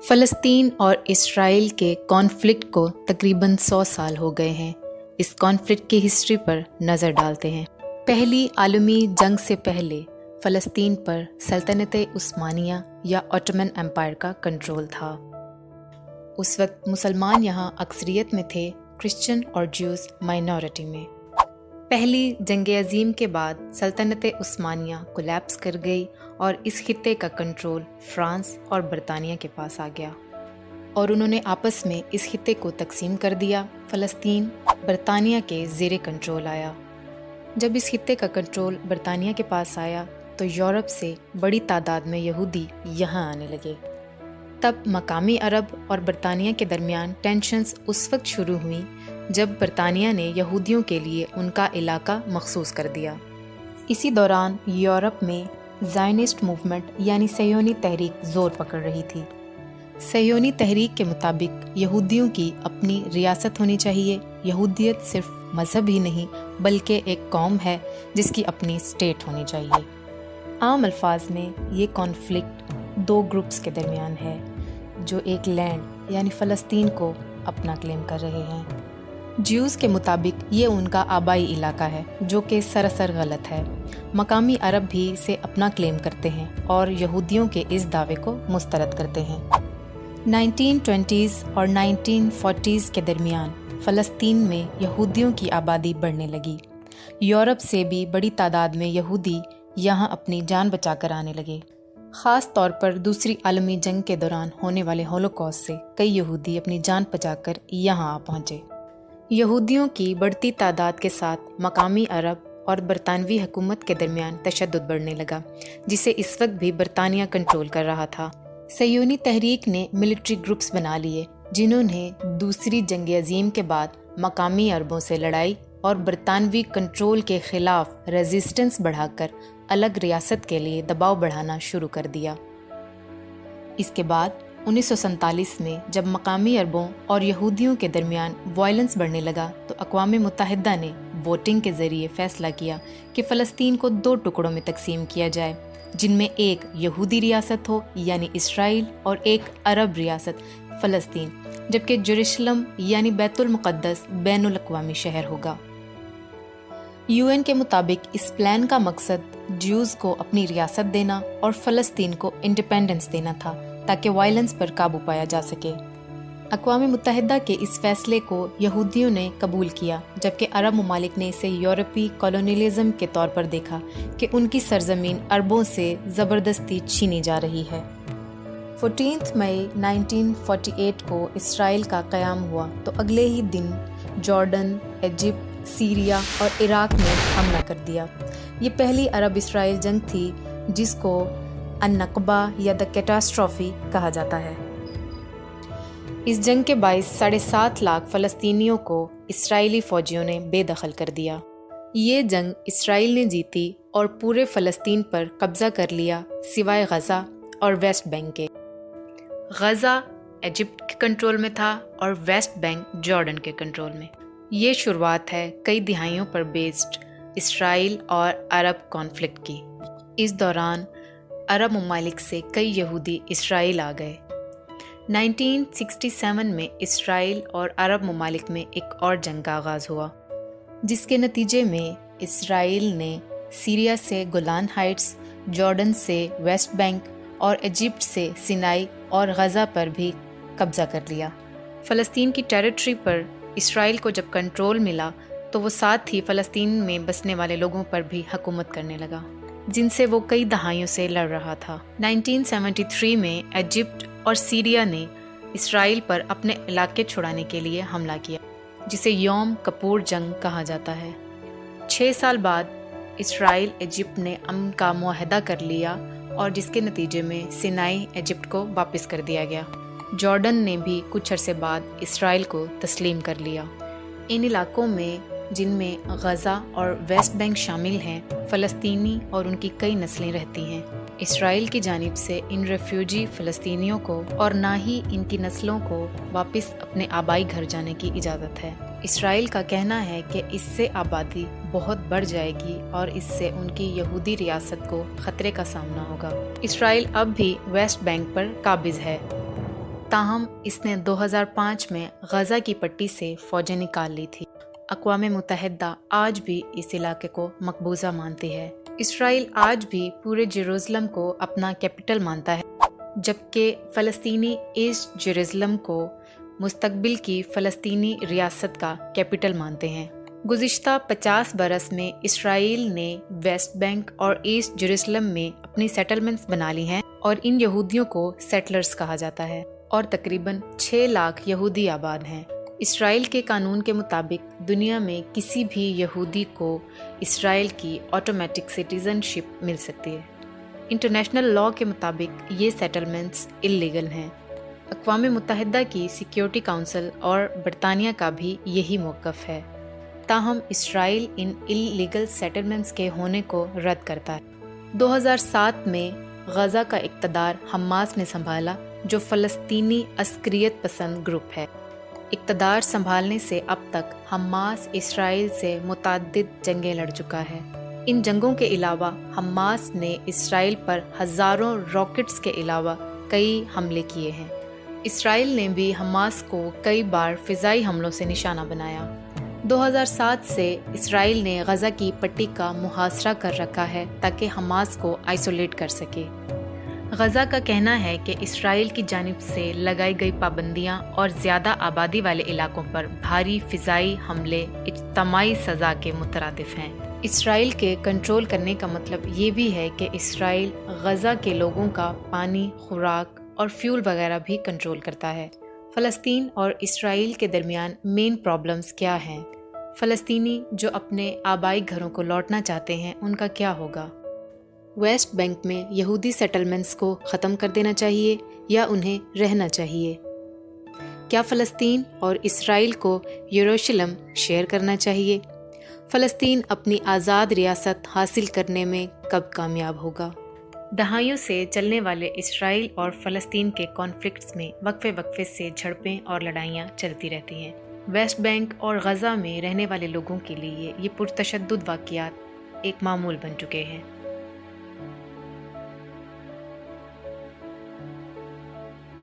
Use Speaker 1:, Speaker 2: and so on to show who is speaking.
Speaker 1: فلسطین اور اسرائیل کے کانفلکٹ کو تقریباً 100 سال ہو گئے ہیں۔ اس کانفلکٹ کی ہسٹری پر نظر ڈالتے ہیں۔ پہلی عالمی جنگ سے پہلے فلسطین پر سلطنت عثمانیہ یا آٹومن امپائر کا کنٹرول تھا۔ اس وقت مسلمان یہاں اکثریت میں تھے، کرسچن اور جیوز مائنورٹی میں۔ پہلی جنگ عظیم کے بعد سلطنت عثمانیہ کولیپس کر گئی اور اس خطے کا کنٹرول فرانس اور برطانیہ کے پاس آ گیا، اور انہوں نے آپس میں اس خطے کو تقسیم کر دیا۔ فلسطین برطانیہ کے زیر کنٹرول آیا۔ جب اس خطے کا کنٹرول برطانیہ کے پاس آیا تو یورپ سے بڑی تعداد میں یہودی یہاں آنے لگے۔ تب مقامی عرب اور برطانیہ کے درمیان ٹینشنز اس وقت شروع ہوئیں جب برطانیہ نے یہودیوں کے لیے ان کا علاقہ مخصوص کر دیا۔ اسی دوران یورپ میں زائنسٹ موومنٹ یعنی صہیونی تحریک زور پکڑ رہی تھی۔ صہیونی تحریک کے مطابق یہودیوں کی اپنی ریاست ہونی چاہیے۔ یہودیت صرف مذہب ہی نہیں بلکہ ایک قوم ہے جس کی اپنی اسٹیٹ ہونی چاہیے۔ عام الفاظ میں یہ کانفلکٹ دو گروپس کے درمیان ہے جو ایک لینڈ یعنی فلسطین کو اپنا کلیم کر رہے ہیں۔ جیوز کے مطابق یہ ان کا آبائی علاقہ ہے، جو کہ سراسر غلط ہے۔ مقامی عرب بھی اسے اپنا کلیم کرتے ہیں اور یہودیوں کے اس دعوے کو مسترد کرتے ہیں۔ 1920s اور 1940s کے درمیان فلسطین میں یہودیوں کی آبادی بڑھنے لگی۔ یورپ سے بھی بڑی تعداد میں یہودی یہاں اپنی جان بچا کر آنے لگے۔ خاص طور پر دوسری عالمی جنگ کے دوران ہونے والے ہولوکاسٹ سے کئی یہودی اپنی جان بچا کر یہاں آ پہنچے۔ یہودیوں کی بڑھتی تعداد کے ساتھ مقامی عرب اور برطانوی حکومت کے درمیان تشدد بڑھنے لگا، جسے اس وقت بھی برطانیہ کنٹرول کر رہا تھا۔ صہیونی تحریک نے ملٹری گروپس بنا لیے جنہوں نے دوسری جنگ عظیم کے بعد مقامی عربوں سے لڑائی اور برطانوی کنٹرول کے خلاف ریزسٹنس بڑھا کر الگ ریاست کے لیے دباؤ بڑھانا شروع کر دیا۔ اس کے بعد 1947 میں جب مقامی عربوں اور یہودیوں کے درمیان وائلنس بڑھنے لگا تو اقوام متحدہ نے ووٹنگ کے ذریعے فیصلہ کیا کہ فلسطین کو 2 ٹکڑوں میں تقسیم کیا جائے، جن میں ایک یہودی ریاست ہو یعنی اسرائیل اور ایک عرب ریاست فلسطین، جبکہ جیروشلم یعنی بیت المقدس بین الاقوامی شہر ہوگا۔ UN کے مطابق اس پلان کا مقصد جیوز کو اپنی ریاست دینا اور فلسطین کو انڈیپینڈنس دینا تھا تاکہ وائلنس پر قابو پایا جا سکے۔ اقوام متحدہ کے اس فیصلے کو یہودیوں نے قبول کیا، جبکہ عرب ممالک نے اسے یورپی کالونیلزم کے طور پر دیکھا کہ ان کی سرزمین عربوں سے زبردستی چھینی جا رہی ہے۔ 14 مئی 1948 کو اسرائیل کا قیام ہوا تو اگلے ہی دن جارڈن، ایجپٹ، سیریا اور عراق نے حملہ کر دیا۔ یہ پہلی عرب اسرائیل جنگ تھی جس کو النکبہ یا دی کیٹاسٹرافی کہا جاتا ہے۔ اس جنگ کے باعث 7.5 لاکھ فلسطینیوں کو اسرائیلی فوجیوں نے بے دخل کر دیا۔ یہ جنگ اسرائیل نے جیتی اور پورے فلسطین پر قبضہ کر لیا سوائے غزہ اور ویسٹ بینک کے۔ غزہ ایجپٹ کے کنٹرول میں تھا اور ویسٹ بینک جارڈن کے کنٹرول میں۔ یہ شروعات ہے کئی دہائیوں پر بیسڈ اسرائیل اور عرب کانفلکٹ کی۔ اس دوران عرب ممالک سے کئی یہودی اسرائیل آ گئے۔ 1967 میں اسرائیل اور عرب ممالک میں ایک اور جنگ کا آغاز ہوا، جس کے نتیجے میں اسرائیل نے سیریا سے گولان ہائٹس، جارڈن سے ویسٹ بینک اور ایجپٹ سے سینائی اور غزہ پر بھی قبضہ کر لیا۔ فلسطین کی ٹیریٹری پر اسرائیل کو جب کنٹرول ملا تو وہ ساتھ ہی فلسطین میں بسنے والے لوگوں پر بھی حکومت کرنے لگا، جن سے وہ کئی دہائیوں سے لڑ رہا تھا۔ 1973 میں ایجپٹ اور سیریا نے اسرائیل پر اپنے علاقے چھڑانے کے لیے حملہ کیا، جسے یوم کپور جنگ کہا جاتا ہے۔ 6 سال بعد اسرائیل ایجپٹ نے امن کا معاہدہ کر لیا اور جس کے نتیجے میں سینائی ایجپٹ کو واپس کر دیا گیا۔ جارڈن نے بھی کچھ عرصے بعد اسرائیل کو تسلیم کر لیا۔ ان علاقوں میں، جن میں غزہ اور ویسٹ بینک شامل ہیں، فلسطینی اور ان کی کئی نسلیں رہتی ہیں۔ اسرائیل کی جانب سے ان ریفیوجی فلسطینیوں کو اور نہ ہی ان کی نسلوں کو واپس اپنے آبائی گھر جانے کی اجازت ہے۔ اسرائیل کا کہنا ہے کہ اس سے آبادی بہت بڑھ جائے گی اور اس سے ان کی یہودی ریاست کو خطرے کا سامنا ہوگا۔ اسرائیل اب بھی ویسٹ بینک پر قابض ہے۔ تاہم اس نے 2005 میں غزہ کی پٹی سے فوجیں نکال لی تھی۔ اقوام متحدہ آج بھی اس علاقے کو مقبوضہ مانتی ہے۔ اسرائیل آج بھی پورے جیروزلم کو اپنا کیپٹل مانتا ہے، جبکہ فلسطینی ایسٹ جیروزلم کو مستقبل کی فلسطینی ریاست کا کیپٹل مانتے ہیں۔ گزشتہ 50 برس میں اسرائیل نے ویسٹ بینک اور ایسٹ جیروزلم میں اپنی سیٹلمنٹس بنا لی ہیں اور ان یہودیوں کو سیٹلرز کہا جاتا ہے اور تقریباً 6 لاکھ یہودی آباد ہیں۔ اسرائیل کے قانون کے مطابق دنیا میں کسی بھی یہودی کو اسرائیل کی آٹومیٹک سٹیزن شپ مل سکتی ہے۔ انٹرنیشنل لاء کے مطابق یہ سیٹلمنٹس اللیگل ہیں۔ اقوام متحدہ کی سیکیورٹی کونسل اور برطانیہ کا بھی یہی موقف ہے، تاہم اسرائیل ان اللیگل سیٹلمنٹس کے ہونے کو رد کرتا ہے۔ 2007 میں غزہ کا اقتدار حماس نے سنبھالا، جو فلسطینی عسکریت پسند گروپ ہے۔ اقتدار سنبھالنے سے اب تک حماس اسرائیل سے متعدد جنگیں لڑ چکا ہے۔ ان جنگوں کے علاوہ حماس نے اسرائیل پر ہزاروں راکٹس کے علاوہ کئی حملے کیے ہیں۔ اسرائیل نے بھی حماس کو کئی بار فضائی حملوں سے نشانہ بنایا۔ 2007 سے اسرائیل نے غزہ کی پٹی کا محاصرہ کر رکھا ہے تاکہ حماس کو آئسولیٹ کر سکے۔ غزہ کا کہنا ہے کہ اسرائیل کی جانب سے لگائی گئی پابندیاں اور زیادہ آبادی والے علاقوں پر بھاری فضائی حملے اجتماعی سزا کے مترادف ہیں۔ اسرائیل کے کنٹرول کرنے کا مطلب یہ بھی ہے کہ اسرائیل غزہ کے لوگوں کا پانی، خوراک اور فیول وغیرہ بھی کنٹرول کرتا ہے۔ فلسطین اور اسرائیل کے درمیان مین پرابلمز کیا ہیں؟ فلسطینی جو اپنے آبائی گھروں کو لوٹنا چاہتے ہیں، ان کا کیا ہوگا؟ ویسٹ بینک میں یہودی سیٹلمنٹس کو ختم کر دینا چاہیے یا انہیں رہنا چاہیے؟ کیا فلسطین اور اسرائیل کو یروشلم شیئر کرنا چاہیے؟ فلسطین اپنی آزاد ریاست حاصل کرنے میں کب کامیاب ہوگا؟ دہائیوں سے چلنے والے اسرائیل اور فلسطین کے کانفلکٹس میں وقفے وقفے سے جھڑپیں اور لڑائیاں چلتی رہتی ہیں۔ ویسٹ بینک اور غزہ میں رہنے والے لوگوں کے لیے یہ پرتشدد واقعات ایک معمول بن چکے ہیں۔